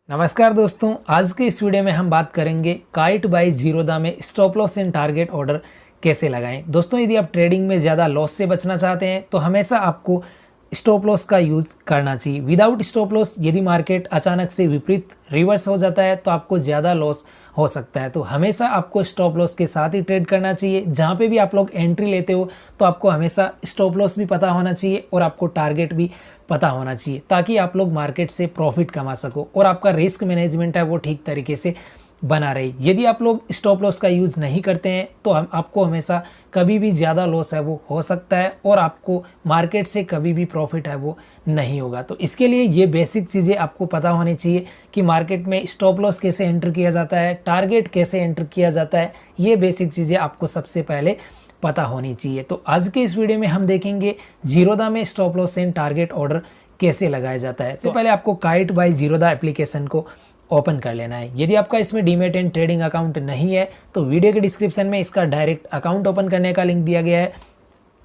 नमस्कार दोस्तों, आज के इस वीडियो में हम बात करेंगे काइट बाय जीरोधा में stop loss and target order कैसे लगाएं। दोस्तों, यदि आप ट्रेडिंग में ज़्यादा लॉस से बचना चाहते हैं तो हमेशा आपको स्टॉप लॉस का यूज़ करना चाहिए। विदाउट स्टॉप लॉस यदि मार्केट अचानक से विपरीत रिवर्स हो जाता है तो आपको ज़्यादा लॉस हो सकता है। तो हमेशा आपको स्टॉप लॉस के साथ ही ट्रेड करना चाहिए। जहाँ पे भी आप लोग एंट्री लेते हो तो आपको हमेशा स्टॉप लॉस भी पता होना चाहिए और आपको टारगेट भी पता होना चाहिए, ताकि आप लोग मार्केट से प्रॉफिट कमा सको और आपका रिस्क मैनेजमेंट है वो ठीक तरीके से बना रहे। यदि आप लोग स्टॉप लॉस का यूज़ नहीं करते हैं तो आपको हमेशा कभी भी ज़्यादा लॉस है वो हो सकता है और आपको मार्केट से कभी भी प्रॉफिट है वो नहीं होगा। तो इसके लिए ये बेसिक चीज़ें आपको पता होनी चाहिए कि मार्केट में स्टॉप लॉस कैसे एंटर किया जाता है, टारगेट कैसे एंटर किया जाता है। ये बेसिक चीज़ें आपको सबसे पहले पता होनी चाहिए। तो आज के इस वीडियो में हम देखेंगे जीरोधा में stop loss and target order कैसे लगाया जाता है। तो पहले आपको काइट बाय जीरोधा एप्लीकेशन को ओपन कर लेना है। यदि आपका इसमें डीमैट एंड ट्रेडिंग अकाउंट नहीं है तो वीडियो के डिस्क्रिप्शन में इसका डायरेक्ट अकाउंट ओपन करने का लिंक दिया गया है।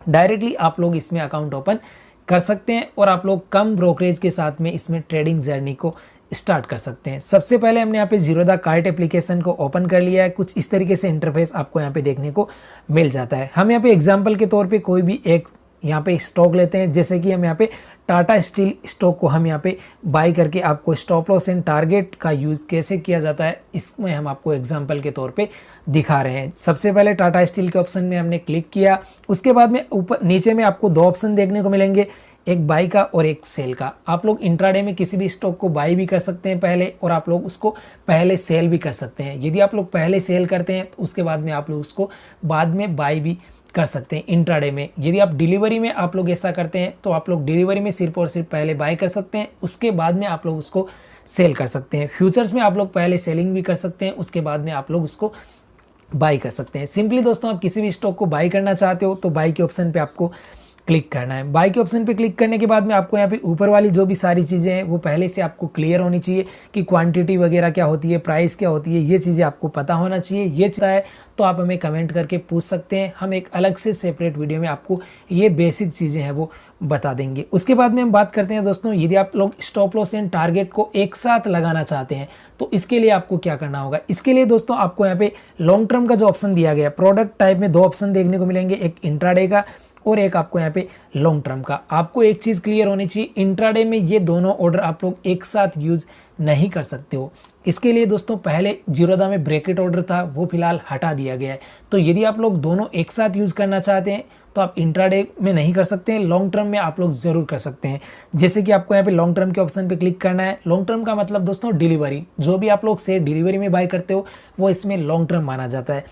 डायरेक्टली आप लोग इसमें अकाउंट ओपन कर सकते हैं और आप लोग कम ब्रोकरेज के साथ में इसमें ट्रेडिंग जर्नी को स्टार्ट कर सकते हैं। सबसे पहले हमने यहाँ पे जीरोधा काइट एप्लीकेशन को ओपन कर लिया है। कुछ इस तरीके से इंटरफेस आपको यहाँ पे देखने को मिल जाता है। हम यहाँ पे एग्जांपल के तौर पे कोई भी एक यहाँ पे स्टॉक लेते हैं, जैसे कि हम यहाँ पे टाटा स्टील स्टॉक को हम यहाँ पे बाई करके आपको स्टॉप लॉस एंड टारगेट का यूज़ कैसे किया जाता है इसमें हम आपको एग्जांपल के तौर पे दिखा रहे हैं। सबसे पहले टाटा स्टील के ऑप्शन में हमने क्लिक किया। उसके बाद में ऊपर नीचे में आपको दो ऑप्शन देखने को मिलेंगे, एक बाई का और एक सेल का। आप लोग इंट्राडे में किसी भी स्टॉक को बाई भी कर सकते हैं पहले, और आप लोग उसको पहले सेल भी कर सकते हैं। यदि आप लोग पहले सेल करते हैं तो उसके बाद में आप लोग उसको बाद में बाई भी कर सकते हैं इंट्राडे में। यदि आप डिलीवरी में आप लोग ऐसा करते हैं तो आप लोग डिलीवरी में सिर्फ और सिर्फ पहले बाय कर सकते हैं, उसके बाद में आप लोग उसको सेल कर सकते हैं। फ्यूचर्स में आप लोग पहले सेलिंग भी कर सकते हैं, उसके बाद में आप लोग उसको बाई कर सकते हैं। सिंपली दोस्तों, आप किसी भी स्टॉक को बाई करना चाहते हो तो बाई के ऑप्शन पे आपको क्लिक करना है। बाई के ऑप्शन पे क्लिक करने के बाद में आपको यहाँ पे ऊपर वाली जो भी सारी चीज़ें हैं वो पहले से आपको क्लियर होनी चाहिए कि क्वांटिटी वगैरह क्या होती है, प्राइस क्या होती है, ये चीज़ें आपको पता होना चाहिए। ये चाहता है तो आप हमें कमेंट करके पूछ सकते हैं, हम एक अलग से सेपरेट वीडियो में आपको ये बेसिक चीज़ें हैं वो बता देंगे। उसके बाद में हम बात करते हैं दोस्तों, यदि आप लोग स्टॉप लॉस एंड टारगेट को एक साथ लगाना चाहते हैं तो इसके लिए आपको क्या करना होगा। इसके लिए दोस्तों आपको यहाँ पे लॉन्ग टर्म का जो ऑप्शन दिया गया है, प्रोडक्ट टाइप में दो ऑप्शन देखने को मिलेंगे, एक इंट्राडे का और एक आपको यहाँ पे लॉन्ग टर्म का। आपको एक चीज़ क्लियर होनी चाहिए, इंट्राडे में ये दोनों ऑर्डर आप लोग एक साथ यूज नहीं कर सकते हो। इसके लिए दोस्तों पहले जीरोधा में ब्रैकेट ऑर्डर था वो फिलहाल हटा दिया गया है। तो यदि आप लोग दोनों एक साथ यूज करना चाहते हैं तो आप इंट्राडे में नहीं कर सकते हैं, लॉन्ग टर्म में आप लोग जरूर कर सकते हैं। जैसे कि आपको यहाँ पे लॉन्ग टर्म के ऑप्शन पे क्लिक करना है। लॉन्ग टर्म का मतलब दोस्तों डिलीवरी, जो भी आप लोग से डिलीवरी में बाय करते हो वो इसमें लॉन्ग टर्म माना जाता है।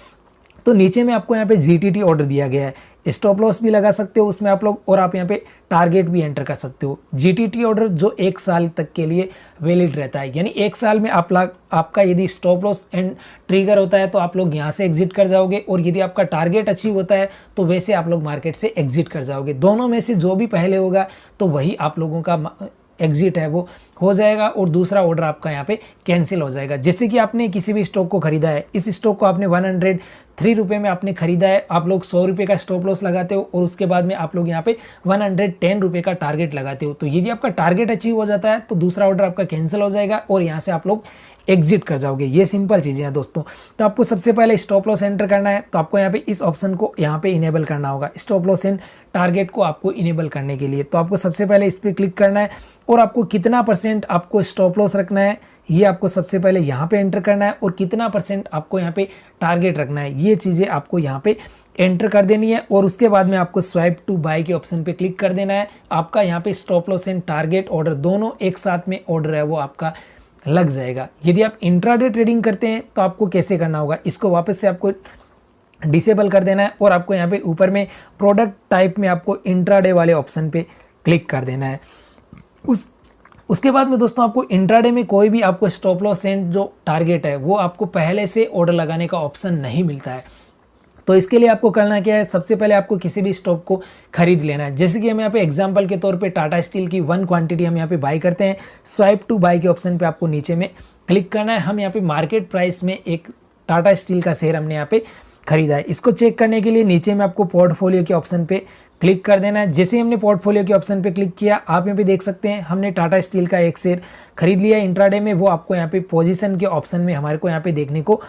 तो नीचे में आपको यहाँ पे जीटीटी ऑर्डर दिया गया है, स्टॉप लॉस भी लगा सकते हो उसमें आप लोग, और आप यहाँ पे टारगेट भी एंटर कर सकते हो। जीटीटी ऑर्डर जो 1 साल तक के लिए वैलिड रहता है, यानी 1 साल में आपका यदि स्टॉप लॉस एंड ट्रिगर होता है तो आप लोग यहाँ से एग्जिट कर जाओगे, और यदि आपका टारगेट अचीव होता है तो वैसे आप लोग मार्केट से एग्जिट कर जाओगे। दोनों में से जो भी पहले होगा तो वही आप लोगों का एग्जिट है वो हो जाएगा और दूसरा ऑर्डर आपका यहाँ पे कैंसिल हो जाएगा। जैसे कि आपने किसी भी स्टॉक को खरीदा है, इस स्टॉक को आपने 103 रुपये में आपने खरीदा है, आप लोग 100 रुपये का स्टॉप लॉस लगाते हो और उसके बाद में आप लोग यहाँ पे 110 रुपये का टारगेट लगाते हो। तो यदि आपका टारगेट अचीव हो जाता है तो दूसरा ऑर्डर आपका कैंसिल हो जाएगा और यहाँ से आप लोग एग्जिट कर जाओगे। ये सिंपल चीज़ें हैं दोस्तों। तो आपको सबसे पहले स्टॉप लॉस एंटर करना है, तो आपको यहाँ पे इस ऑप्शन को यहाँ पे इनेबल करना होगा, स्टॉप लॉस एंड टारगेट को आपको इनेबल करने के लिए। तो आपको सबसे पहले इस पर क्लिक करना है और आपको कितना % आपको स्टॉप लॉस रखना है ये आपको सबसे पहले यहाँ पे एंटर करना है, और कितना % आपको यहाँ पे टारगेट रखना है ये चीज़ें आपको यहाँ पे एंटर कर देनी है। और उसके बाद में आपको स्वाइप टू बाय के ऑप्शन पे क्लिक कर देना है। आपका यहाँ पे stop loss and target order दोनों एक साथ में ऑर्डर है वो आपका लग जाएगा। यदि आप इंट्राडे ट्रेडिंग करते हैं तो आपको कैसे करना होगा, इसको वापस से आपको डिसेबल कर देना है और आपको यहाँ पे ऊपर में प्रोडक्ट टाइप में आपको इंट्राडे वाले ऑप्शन पे क्लिक कर देना है। उसके बाद में दोस्तों आपको इंट्राडे में कोई भी आपको स्टॉप लॉस एंड जो टारगेट है वो आपको पहले से ऑर्डर लगाने का ऑप्शन नहीं मिलता है। तो इसके लिए आपको करना क्या है, सबसे पहले आपको किसी भी स्टॉक को खरीद लेना है। जैसे कि हम यहाँ पे एग्जांपल के तौर पे टाटा स्टील की 1 क्वांटिटी हम यहाँ पे बाय करते हैं। स्वाइप टू बाय के ऑप्शन पे आपको नीचे में क्लिक करना है। हम यहाँ पे मार्केट प्राइस में एक टाटा स्टील का शेयर हमने यहाँ पे खरीदा है। इसको चेक करने के लिए नीचे में आपको पोर्टफोलियो के ऑप्शन पे क्लिक कर देना है। जैसे ही हमने पोर्टफोलियो के ऑप्शन पे क्लिक किया, आप यहाँ पे देख सकते हैं हमने टाटा स्टील का एक शेयर खरीद लिया इंट्राडे में, वो आपको यहाँ पे पोजीशन के ऑप्शन में हमारे को यहाँ पे देखने को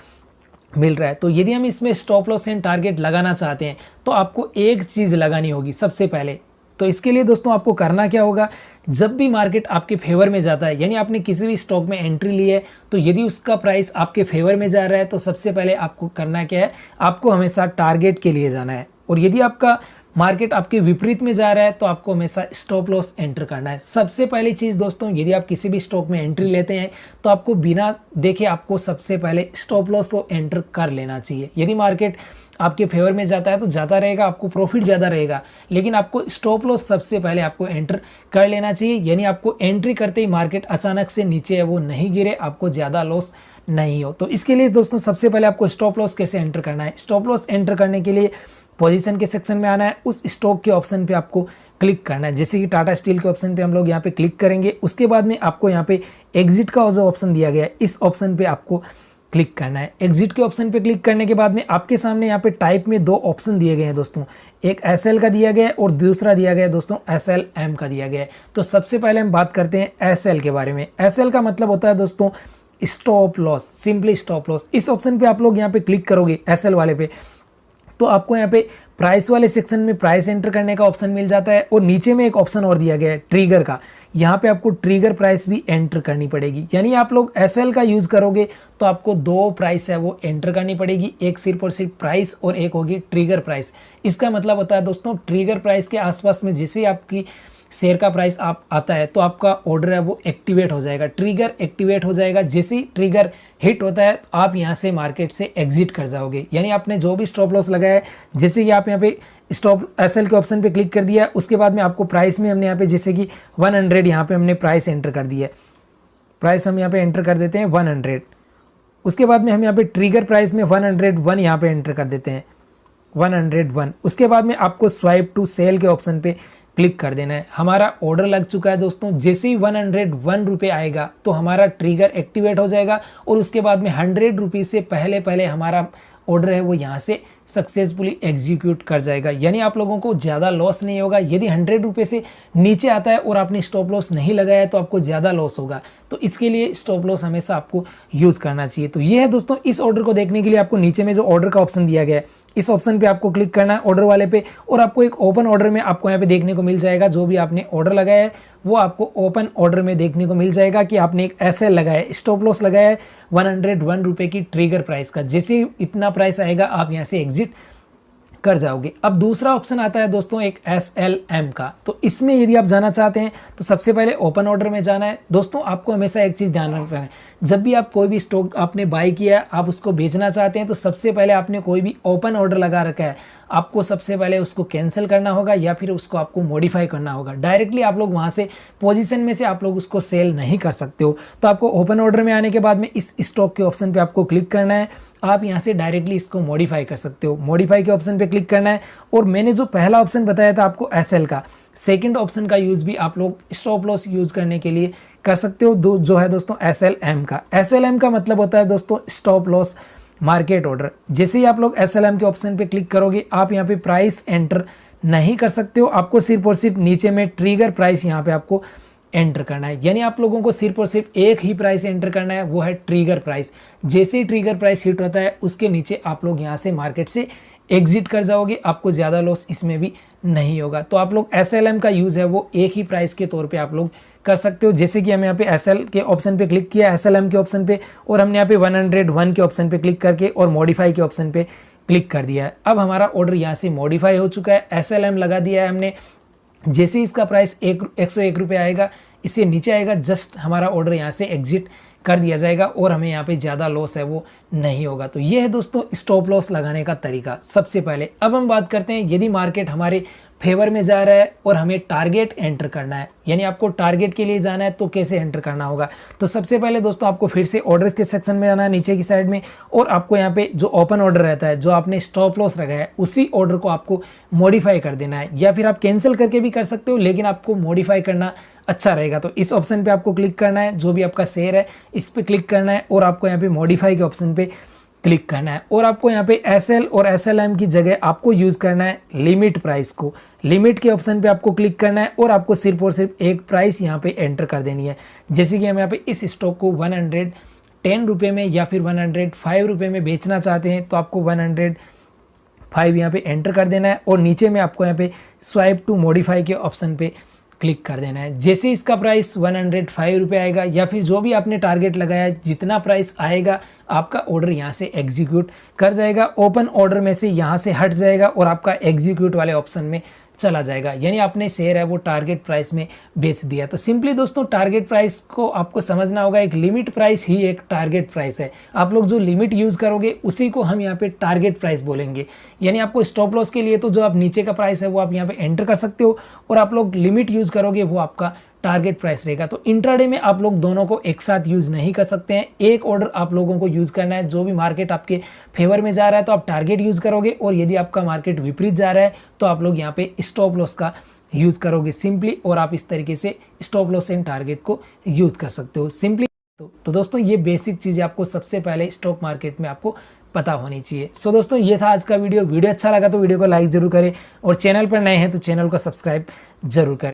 मिल रहा है। तो यदि हम इसमें स्टॉप लॉस एंड टारगेट लगाना चाहते हैं तो आपको एक चीज़ लगानी होगी सबसे पहले। तो इसके लिए दोस्तों आपको करना क्या होगा, जब भी मार्केट आपके फेवर में जाता है, यानी आपने किसी भी स्टॉक में एंट्री ली है, तो यदि उसका प्राइस आपके फेवर में जा रहा है तो सबसे पहले आपको करना क्या है, आपको हमेशा टारगेट के लिए जाना है। और यदि आपका मार्केट आपके विपरीत में जा रहा है तो आपको हमेशा स्टॉप लॉस एंटर करना है। सबसे पहली चीज़ दोस्तों, यदि आप किसी भी स्टॉक में एंट्री लेते हैं तो आपको बिना देखे आपको सबसे पहले स्टॉप लॉस तो एंटर कर लेना चाहिए। यदि मार्केट आपके फेवर में जाता है तो जाता रहेगा, आपको प्रॉफिट ज़्यादा रहेगा, लेकिन आपको स्टॉप लॉस सबसे पहले आपको एंटर कर लेना चाहिए। यानी आपको एंट्री करते ही मार्केट अचानक से नीचे है वो नहीं गिरे, आपको ज़्यादा लॉस नहीं हो। तो इसके लिए दोस्तों सबसे पहले आपको स्टॉप लॉस कैसे एंटर करना है, स्टॉप लॉस एंटर करने के लिए पोजीशन के सेक्शन में आना है, उस स्टॉक के ऑप्शन पे आपको क्लिक करना है। जैसे कि टाटा स्टील के ऑप्शन पे हम लोग यहाँ पे क्लिक करेंगे, उसके बाद में आपको यहाँ पे एग्जिट का जो ऑप्शन दिया गया है इस ऑप्शन पे आपको क्लिक करना है। एग्जिट के ऑप्शन पे क्लिक करने के बाद में आपके सामने यहाँ पे टाइप में दो ऑप्शन दिए गए हैं दोस्तों, एक SL का दिया गया है और दूसरा दिया गया है दोस्तों SLM का दिया गया है। तो सबसे पहले हम बात करते हैं SL के बारे में। SL का मतलब होता है दोस्तों stop loss, simply stop loss. इस ऑप्शन पे आप लोग यहाँ पे क्लिक करोगे SL वाले पे, तो आपको यहाँ पे प्राइस वाले सेक्शन में प्राइस एंटर करने का ऑप्शन मिल जाता है और नीचे में एक ऑप्शन और दिया गया है ट्रिगर का। यहाँ पे आपको ट्रिगर प्राइस भी एंटर करनी पड़ेगी। यानी आप लोग SL का यूज़ करोगे तो आपको दो प्राइस है वो एंटर करनी पड़ेगी, एक सिर्फ और सिर्फ प्राइस और एक होगी ट्रिगर प्राइस। इसका मतलब होता है दोस्तों ट्रिगर प्राइस के आसपास में जैसे आपकी शेयर का प्राइस आप आता है तो आपका ऑर्डर है वो एक्टिवेट हो जाएगा, ट्रिगर एक्टिवेट हो जाएगा। जैसे ही ट्रिगर हिट होता है तो आप यहाँ से मार्केट से एग्जिट कर जाओगे। यानी आपने जो भी स्टॉप लॉस लगाया है, जैसे कि आप यहाँ पे स्टॉप SL के ऑप्शन पे क्लिक कर दिया, उसके बाद में आपको प्राइस में हमने यहाँ पे जैसे कि 100 यहाँ पे हमने प्राइस एंटर कर दिया है, प्राइस हम यहाँ पे एंटर कर देते हैं 100। उसके बाद में हम यहाँ पे ट्रिगर प्राइस में 101 यहाँ पे एंटर कर देते हैं 101। उसके बाद में आपको स्वाइप टू सेल के ऑप्शन पे क्लिक कर देना है। हमारा ऑर्डर लग चुका है दोस्तों, जैसे ही 101 रुपये आएगा तो हमारा ट्रिगर एक्टिवेट हो जाएगा और उसके बाद में 100 रुपीज़ से पहले पहले हमारा ऑर्डर है वो यहाँ से सक्सेसफुली एग्जीक्यूट कर जाएगा। यानी आप लोगों को ज़्यादा लॉस नहीं होगा। यदि 100 रुपये से नीचे आता है और आपने स्टॉप लॉस नहीं लगाया है तो आपको ज़्यादा लॉस होगा। तो इसके लिए स्टॉप लॉस हमेशा आपको यूज़ करना चाहिए। तो ये है दोस्तों, इस ऑर्डर को देखने के लिए आपको नीचे में जो ऑर्डर का ऑप्शन दिया गया है इस ऑप्शन पे आपको क्लिक करना है ऑर्डर वाले पे, और आपको एक ओपन ऑर्डर में आपको यहाँ पे देखने को मिल जाएगा जो भी आपने ऑर्डर लगाया है वो आपको ओपन ऑर्डर में देखने को मिल जाएगा कि आपने एक SL लगाया है, स्टॉप लॉस लगाया है 101 रुपये की ट्रिगर प्राइस का। जैसे इतना प्राइस आएगा आप यहाँ से एग्जिट कर जाओगे। अब दूसरा ऑप्शन आता है दोस्तों एक SLM का। तो इसमें यदि आप जाना चाहते हैं तो सबसे पहले ओपन ऑर्डर में जाना है। दोस्तों आपको हमेशा एक चीज़ ध्यान रखना है, जब भी आप कोई भी स्टॉक आपने बाई किया है आप उसको बेचना चाहते हैं तो सबसे पहले आपने कोई भी ओपन ऑर्डर लगा रखा है, आपको सबसे पहले उसको कैंसिल करना होगा या फिर उसको आपको मॉडिफाई करना होगा। डायरेक्टली आप लोग वहाँ से पोजीशन में से आप लोग उसको सेल नहीं कर सकते हो। तो आपको ओपन ऑर्डर में आने के बाद में इस स्टॉक के ऑप्शन पे आपको क्लिक करना है, आप यहाँ से डायरेक्टली इसको मॉडिफाई कर सकते हो। मॉडिफाई के ऑप्शन पे क्लिक करना है और मैंने जो पहला ऑप्शन बताया था आपको SL का, सेकंड ऑप्शन का यूज़ भी आप लोग स्टॉप लॉस यूज़ करने के लिए कर सकते हो, जो है दोस्तों SLM का। SLM का मतलब होता है दोस्तों स्टॉप लॉस मार्केट ऑर्डर। जैसे ही आप लोग SLM के ऑप्शन पे क्लिक करोगे आप यहाँ पे प्राइस एंटर नहीं कर सकते हो, आपको सिर्फ और सिर्फ नीचे में ट्रिगर प्राइस यहाँ पे आपको एंटर करना है। यानी आप लोगों को सिर्फ और सिर्फ एक ही प्राइस एंटर करना है, वो है ट्रिगर प्राइस। जैसे ही ट्रिगर प्राइस हिट होता है उसके नीचे आप लोग यहाँ से मार्केट से एग्जिट कर जाओगे, आपको ज़्यादा लॉस इसमें भी नहीं होगा। तो आप लोग SLM का यूज़ है वो एक ही प्राइस के तौर पे आप लोग कर सकते हो। जैसे कि हम यहाँ पे SL के ऑप्शन पे क्लिक किया, SLM के ऑप्शन पे, और हमने यहाँ पे 101 के ऑप्शन पे क्लिक करके और मॉडिफाई के ऑप्शन पे क्लिक कर दिया है। अब हमारा ऑर्डर यहाँ से मॉडिफाई हो चुका है, SLM लगा दिया है हमने। जैसे इसका प्राइस 101 रुपये आएगा, इससे नीचे आएगा, जस्ट हमारा ऑर्डर यहाँ से एग्जिट कर दिया जाएगा और हमें यहाँ पे ज़्यादा लॉस है वो नहीं होगा। तो ये है दोस्तों स्टॉप लॉस लगाने का तरीका सबसे पहले। अब हम बात करते हैं यदि मार्केट हमारे फेवर में जा रहा है और हमें टारगेट एंटर करना है, यानी आपको टारगेट के लिए जाना है तो कैसे एंटर करना होगा। तो सबसे पहले दोस्तों आपको फिर से ऑर्डर्स के सेक्शन में जाना है नीचे की साइड में, और आपको यहाँ पे जो ओपन ऑर्डर रहता है, जो आपने स्टॉप लॉस लगाया है, उसी ऑर्डर को आपको मॉडिफाई कर देना है, या फिर आप कैंसिल करके भी कर सकते हो, लेकिन आपको मॉडिफाई करना अच्छा रहेगा। तो इस ऑप्शन पे आपको क्लिक करना है, जो भी आपका शेयर है इस पे क्लिक करना है और आपको यहाँ पे मॉडिफाई के ऑप्शन पे क्लिक करना है और आपको यहाँ पे SL और SLM की जगह आपको यूज़ करना है लिमिट प्राइस को। लिमिट के ऑप्शन पे आपको क्लिक करना है और आपको सिर्फ और सिर्फ एक प्राइस यहाँ पे एंटर कर देनी है। जैसे कि हम यहाँ पे इस स्टॉक को 110 रुपये में या फिर 105 रुपये में बेचना चाहते हैं तो आपको 105 यहाँ पे एंटर कर देना है और नीचे में आपको यहाँ पे स्वाइप टू मॉडिफाई के ऑप्शन पे क्लिक कर देना है। जैसे इसका प्राइस 105 रुपये आएगा या फिर जो भी आपने टारगेट लगाया जितना प्राइस आएगा आपका ऑर्डर यहाँ से एग्जीक्यूट कर जाएगा। ओपन ऑर्डर में से यहाँ से हट जाएगा और आपका एग्जीक्यूट वाले ऑप्शन में चला जाएगा, यानी आपने शेयर है वो टारगेट प्राइस में बेच दिया। तो सिंपली दोस्तों टारगेट प्राइस को आपको समझना होगा, एक लिमिट प्राइस ही एक टारगेट प्राइस है। आप लोग जो लिमिट यूज़ करोगे उसी को हम यहाँ पे टारगेट प्राइस बोलेंगे। यानी आपको स्टॉप लॉस के लिए तो जो आप नीचे का प्राइस है वो आप यहाँ पे एंटर कर सकते हो और आप लोग लिमिट यूज़ करोगे वो आपका टारगेट प्राइस रहेगा। तो इंट्राडे में आप लोग दोनों को एक साथ यूज़ नहीं कर सकते हैं, एक ऑर्डर आप लोगों को यूज़ करना है। जो भी मार्केट आपके फेवर में जा रहा है तो आप टारगेट यूज़ करोगे और यदि आपका मार्केट विपरीत जा रहा है तो आप लोग यहाँ पे स्टॉप लॉस का यूज़ करोगे सिंपली, और आप इस तरीके से स्टॉप लॉस एंड टारगेट को यूज़ कर सकते हो सिंपली। तो दोस्तों ये बेसिक चीज़ें आपको सबसे पहले स्टॉक मार्केट में आपको पता होनी चाहिए। सो दोस्तों ये था आज का वीडियो अच्छा लगा तो वीडियो को लाइक जरूर करें और चैनल पर नए हैं तो चैनल को सब्सक्राइब जरूर करें।